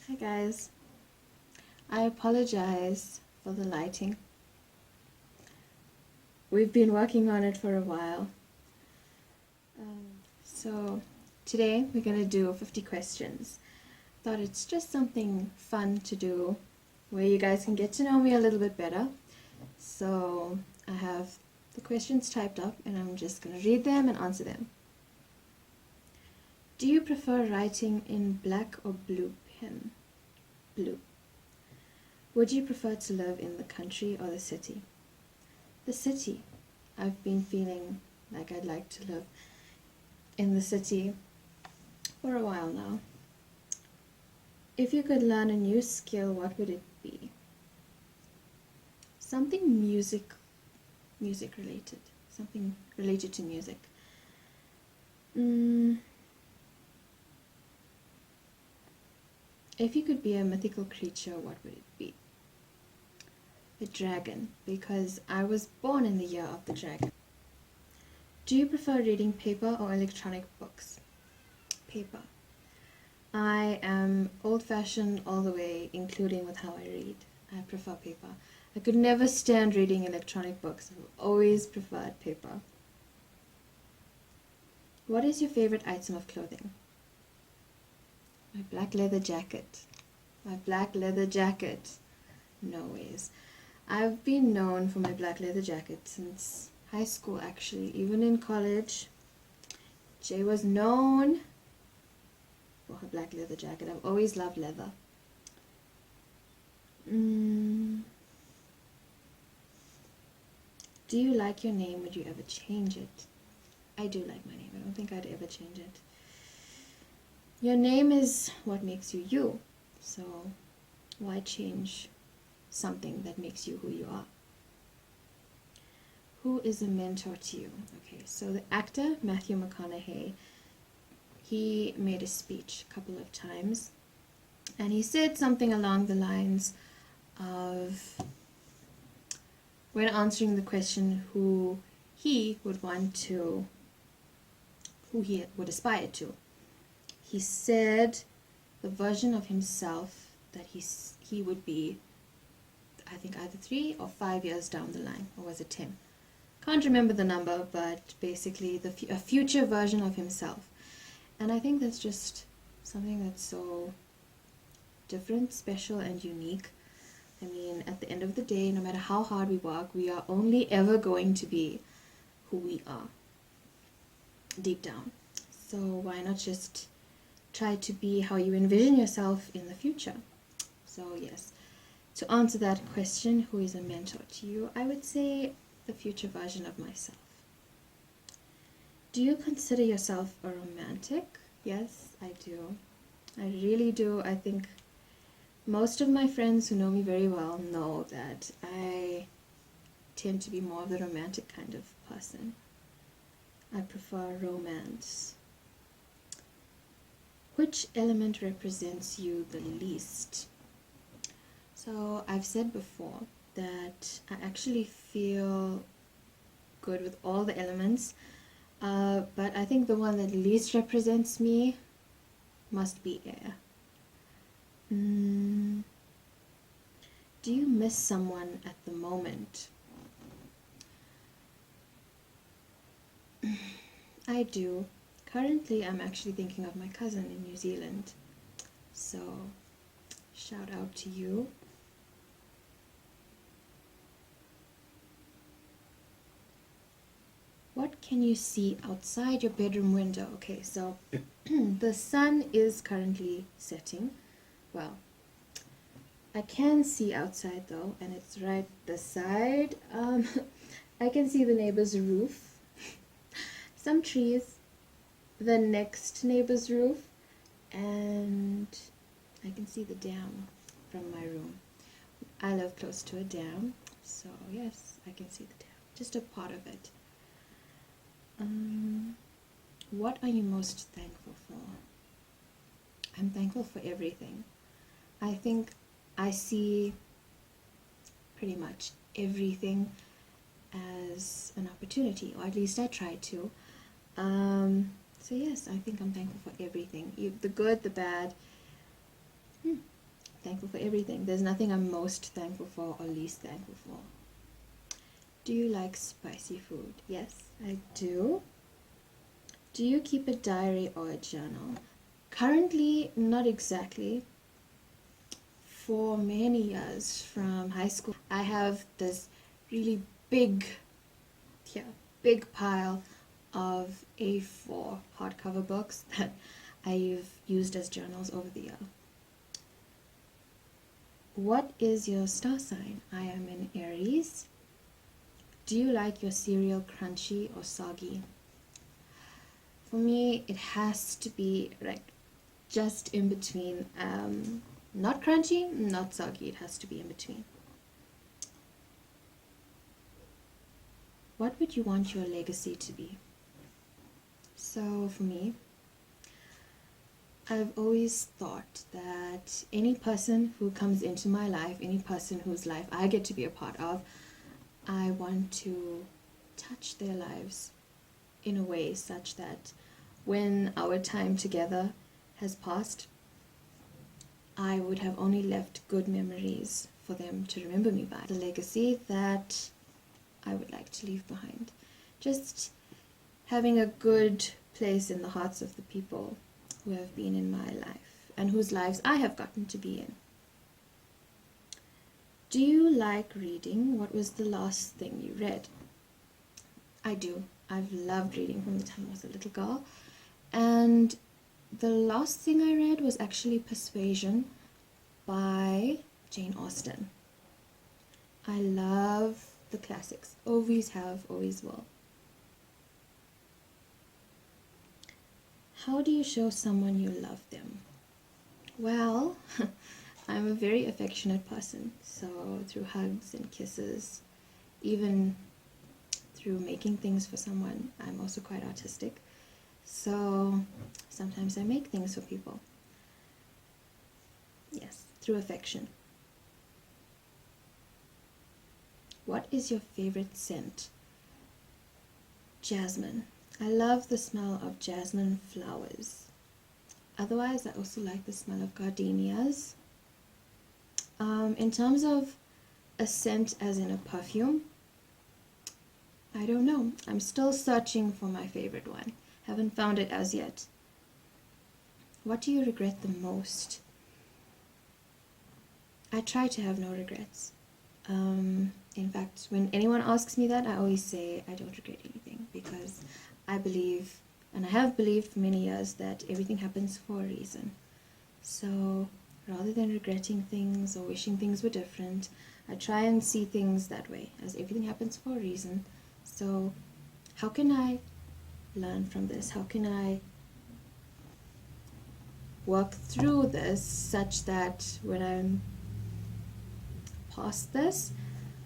Hi guys, I apologize for the lighting. We've been working on it for a while. So today we're going to do 50 questions. Thought it's just something fun to do where you guys can get to know me a little bit better. So I have the questions typed up and I'm just going to read them and answer them. Do you prefer writing in black or blue pen? Blue. Would you prefer to live in the country or the city? The city. I've been feeling like I'd like to live in the city for a while now. If you could learn a new skill, what would it be? Something music related. Something related to music. If you could be a mythical creature, what would it be? A dragon, because I was born in the year of the dragon. Do you prefer reading paper or electronic books? Paper. I am old-fashioned all the way, including with how I read. I prefer paper. I could never stand reading electronic books. I've always preferred paper. What is your favorite item of clothing? My black leather jacket. My black leather jacket. No ways. I've been known for my black leather jacket since high school, actually. Even in college, Jay was known for her black leather jacket. I've always loved leather. Do you like your name? Would you ever change it? I do like my name. I don't think I'd ever change it. Your name is what makes you you. So why change something that makes you who you are? Who is a mentor to you? Okay, so the actor Matthew McConaughey, he made a speech a couple of times and he said something along the lines of, when answering the question who he would aspire to, he said the version of himself that he would be, I think either 3 or 5 years down the line, or was it 10? Can't remember the number, but basically a future version of himself. And I think that's just something that's so different, special, and unique. I mean, at the end of the day, no matter how hard we work, we are only ever going to be who we are, deep down. So why not just try to be how you envision yourself in the future? So yes, to answer that question, who is a mentor to you, I would say the future version of myself. Do you consider yourself a romantic? Yes, I do. I really do. I think most of my friends who know me very well know that I tend to be more of the romantic kind of person. I prefer romance. Which element represents you the least? So I've said before that I actually feel good with all the elements, but I think the one that least represents me must be air. Do you miss someone at the moment? I do. Currently, I'm actually thinking of my cousin in New Zealand. So, shout out to you. What can you see outside your bedroom window? Okay, so the sun is currently setting. Well, I can see outside though, and it's right beside. I can see the neighbor's roof, some trees, the next neighbor's roof, and I can see the dam from my room. I live close to a dam, so yes, I can see the dam, just a part of it. What are you most thankful for? I'm thankful for everything. I think I see pretty much everything as an opportunity, or at least I try to. So yes, I think I'm thankful for everything, the good, the bad. thankful for everything. There's nothing I'm most thankful for or least thankful for. Do you like spicy food? Yes, I do. Do you keep a diary or a journal? Currently, not exactly. For many years from high school, I have this really big, big pile of A4 hardcover books that I've used as journals over the year. What is your star sign? I am an Aries. Do you like your cereal crunchy or soggy? For me, it has to be like just in between. Not crunchy, not soggy. It has to be in between. What would you want your legacy to be? So for me, I've always thought that any person who comes into my life, any person whose life I get to be a part of, I want to touch their lives in a way such that when our time together has passed, I would have only left good memories for them to remember me by. The legacy that I would like to leave behind. Just having a good place in the hearts of the people who have been in my life and whose lives I have gotten to be in. Do you like reading? What was the last thing you read? I do. I've loved reading from the time I was a little girl. And the last thing I read was actually Persuasion by Jane Austen. I love the classics. Always have, always will. How do you show someone you love them? Well, I'm a very affectionate person, so through hugs and kisses, even through making things for someone. I'm also quite artistic, so sometimes I make things for people. Yes, through affection. What is your favorite scent? Jasmine. I love the smell of jasmine flowers. Otherwise, I also like the smell of gardenias. In terms of a scent as in a perfume, I don't know. I'm still searching for my favorite one. Haven't found it as yet. What do you regret the most? I try to have no regrets. In fact, when anyone asks me that, I always say I don't regret anything, because I believe, and I have believed for many years, that everything happens for a reason. So rather than regretting things or wishing things were different, I try and see things that way, as everything happens for a reason. So how can I learn from this? How can I work through this such that when I'm past this,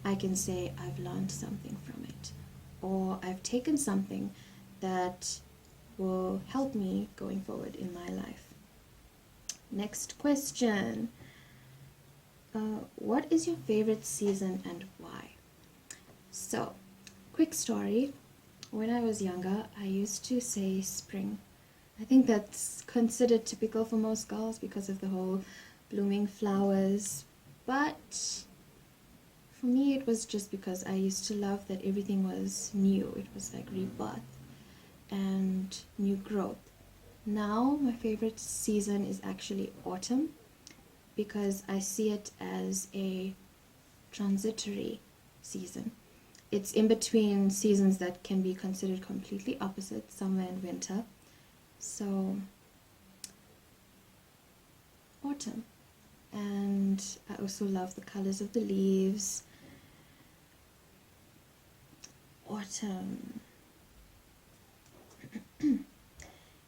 I can say I've learned something from it, or I've taken something that will help me going forward in my life. Next question. What is your favorite season and why? So, quick story. When I was younger, I used to say spring. I think that's considered typical for most girls because of the whole blooming flowers. But for me, it was just because I used to love that everything was new. It was like rebirth and new growth. Now, my favorite season is actually autumn, because I see it as a transitory season. It's in between seasons that can be considered completely opposite, summer and winter. So, autumn. And I also love the colors of the leaves. Autumn.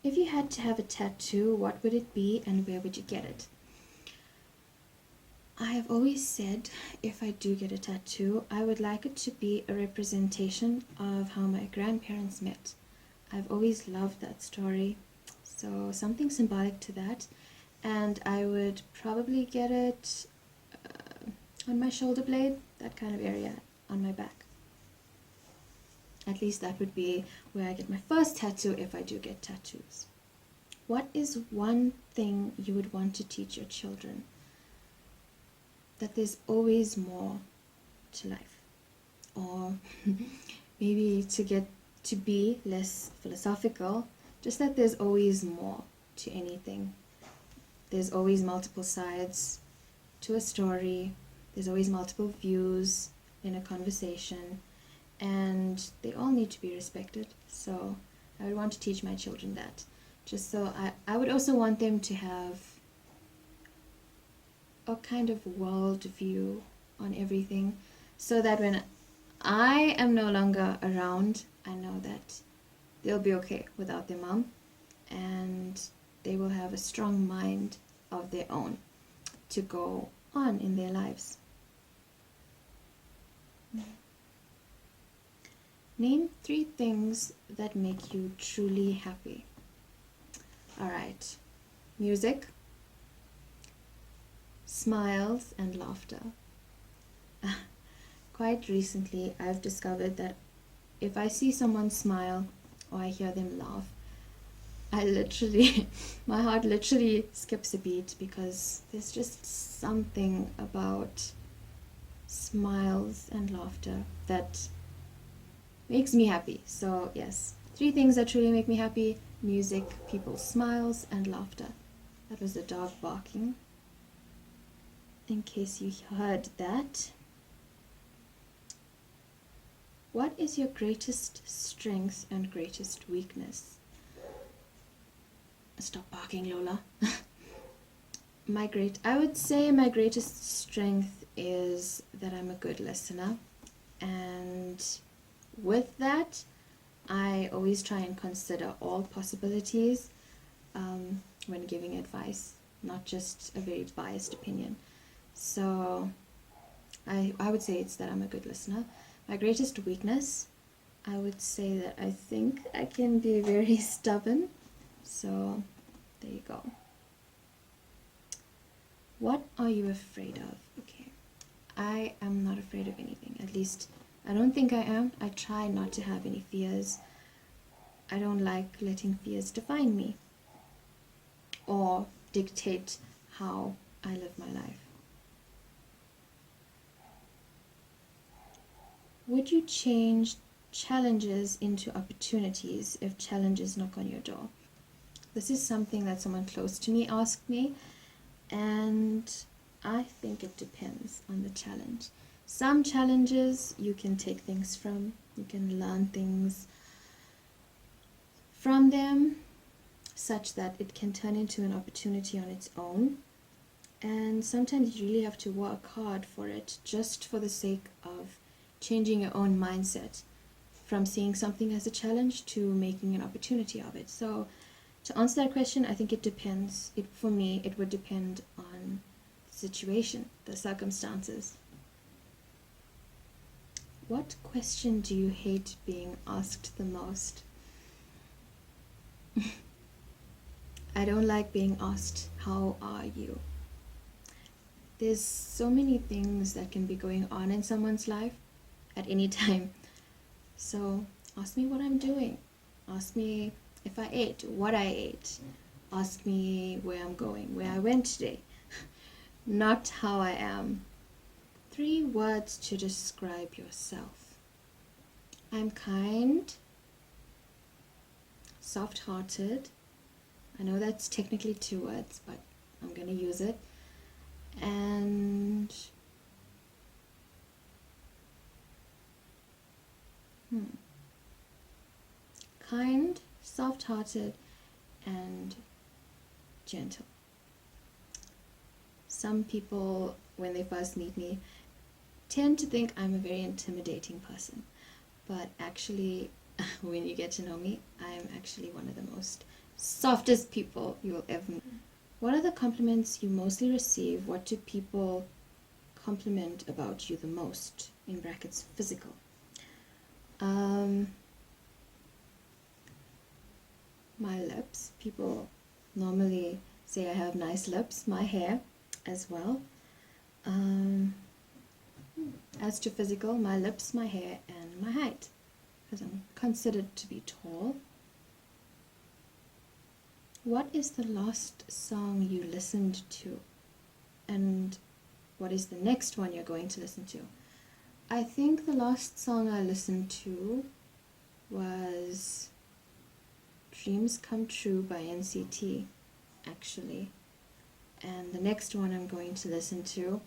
If you had to have a tattoo, what would it be and where would you get it? I have always said if I do get a tattoo, I would like it to be a representation of how my grandparents met. I've always loved that story, so something symbolic to that. And I would probably get it on my shoulder blade, that kind of area, on my back. At least that would be where I get my first tattoo if I do get tattoos. What is one thing you would want to teach your children? that there's always more to life. Or maybe to get to be less philosophical, just that there's always more to anything. There's always multiple sides to a story. There's always multiple views in a conversation, and they all need to be respected. So I would want to teach my children that. Just so I would also want them to have a kind of world view on everything, so that when I am no longer around, I know that they'll be okay without their mom, and they will have a strong mind of their own to go on in their lives. Name 3 things that make you truly happy. Alright, music, smiles and laughter. Quite recently, I've discovered that if I see someone smile or I hear them laugh, my heart literally skips a beat, because there's just something about smiles and laughter that makes me happy. So yes, 3 things that truly make me happy: music, people's smiles, and laughter. That was the dog barking, in case you heard that. What is your greatest strength and greatest weakness? Stop barking, Lola. I would say my greatest strength is that I'm a good listener, and with that, I always try and consider all possibilities when giving advice, not just a very biased opinion. So I would say it's that I'm a good listener. My greatest weakness, I would say that I think I can be very stubborn. So there you go. What are you afraid of? Okay, I am not afraid of anything. At least I don't think I am. I try not to have any fears. I don't like letting fears define me or dictate how I live my life. Would you change challenges into opportunities if challenges knock on your door? This is something that someone close to me asked me, and I think it depends on the challenge. Some challenges you can take things from, you can learn things from them, such that it can turn into an opportunity on its own. And sometimes you really have to work hard for it, just for the sake of changing your own mindset from seeing something as a challenge to making an opportunity of it. So to answer that question, I think it depends. For me, it would depend on the situation, the circumstances. What question do you hate being asked the most? I don't like being asked, how are you? There's so many things that can be going on in someone's life at any time. So ask me what I'm doing. Ask me if I ate, what I ate. Ask me where I'm going, where I went today. Not how I am. 3 words to describe yourself. I'm kind, soft-hearted. I know that's technically 2 words, but I'm going to use it. And kind, soft-hearted, and gentle. Some people, when they first meet me, tend to think I'm a very intimidating person, but actually when you get to know me, I am actually one of the most softest people you will ever meet. What are the compliments you mostly receive? What do people compliment about you the most? In brackets, physical. My lips. People normally say I have nice lips. My hair as well. As to physical, my lips, my hair, and my height, because I'm considered to be tall. What is the last song you listened to? And what is the next one you're going to listen to? I think the last song I listened to was Dreams Come True by NCT, actually. And the next one I'm going to listen to,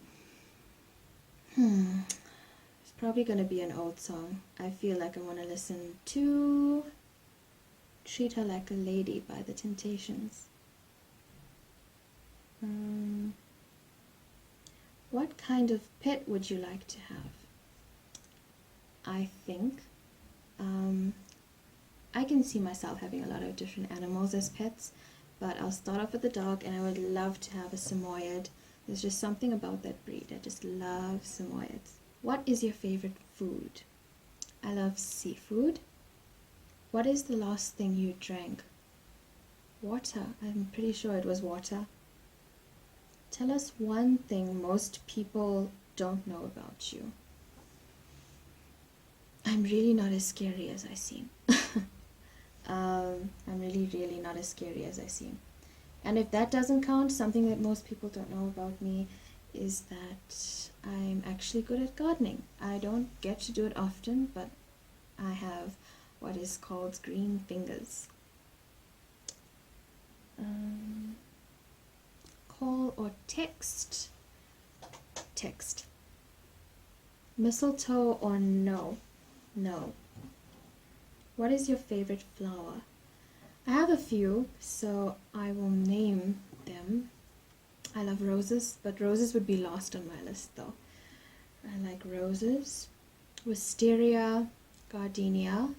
it's probably going to be an old song. I feel like I want to listen to Treat Her Like a Lady by The Temptations. What kind of pet would you like to have? I think I can see myself having a lot of different animals as pets, but I'll start off with a dog, and I would love to have a Samoyed. There's just something about that breed. I just love Samoyeds. What is your favorite food? I love seafood. What is the last thing you drank? Water. I'm pretty sure it was water. Tell us one thing most people don't know about you. I'm really not as scary as I seem. I'm really not as scary as I seem. And if that doesn't count, something that most people don't know about me is that I'm actually good at gardening. I don't get to do it often, but I have what is called green fingers. Call or text? Text. Mistletoe or no? No. What is your favorite flower? I have a few, so I will name them. I love roses, but roses would be last on my list though. I like roses, wisteria, gardenia,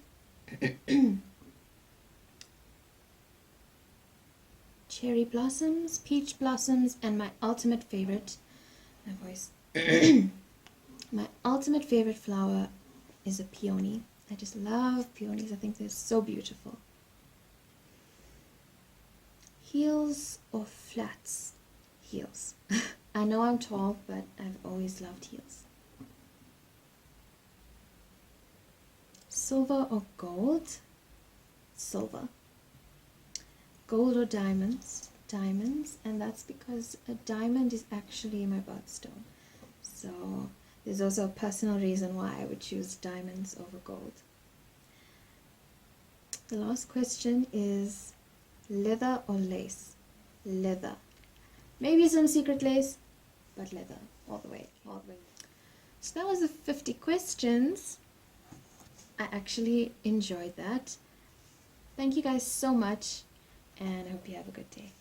cherry blossoms, peach blossoms, and my ultimate favorite, my ultimate favorite flower is a peony. I just love peonies. I think they're so beautiful. Heels or flats? Heels. I know I'm tall, but I've always loved heels. Silver or gold? Silver. Gold or diamonds? Diamonds, and that's because a diamond is actually my birthstone. So there's also a personal reason why I would choose diamonds over gold. The last question is leather or lace? Leather. Maybe some secret lace, but leather all the way. So that was the 50 questions. I actually enjoyed that. Thank you guys so much, and I hope you have a good day.